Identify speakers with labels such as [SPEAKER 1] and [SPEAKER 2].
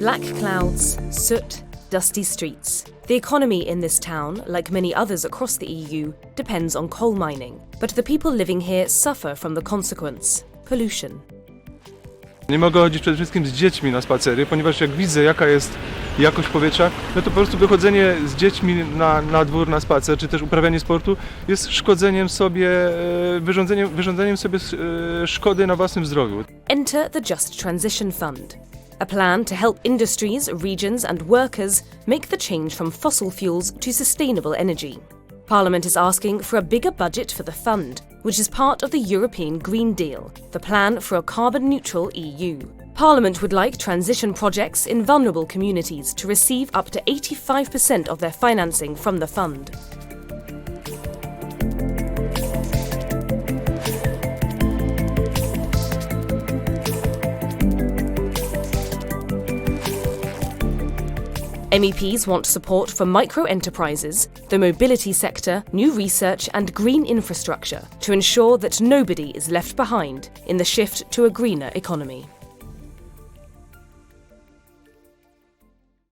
[SPEAKER 1] Black clouds, soot, dusty streets. The economy in this town, like many others across the EU, depends on coal mining. But the people living here suffer from the consequence: pollution.
[SPEAKER 2] Nie mogę chodzić przede wszystkim z dziećmi na spacery, ponieważ jak widzę, jaka jest jakość powietrza, no to po prostu wychodzenie z dziećmi na dwór, na spacer, czy też uprawianie sportu jest szkodzeniem sobie, wyrządzeniem sobie szkody na własnym zdrowiu.
[SPEAKER 1] Enter the Just Transition Fund, a plan to help industries, regions and workers make the change from fossil fuels to sustainable energy. Parliament is asking for a bigger budget for the fund, which is part of the European Green Deal, the plan for a carbon-neutral EU. Parliament would like transition projects in vulnerable communities to receive up to 85% of their financing from the fund. MEPs want support for micro-enterprises, the mobility sector, new research and green infrastructure to ensure that nobody is left behind in the shift to a greener economy.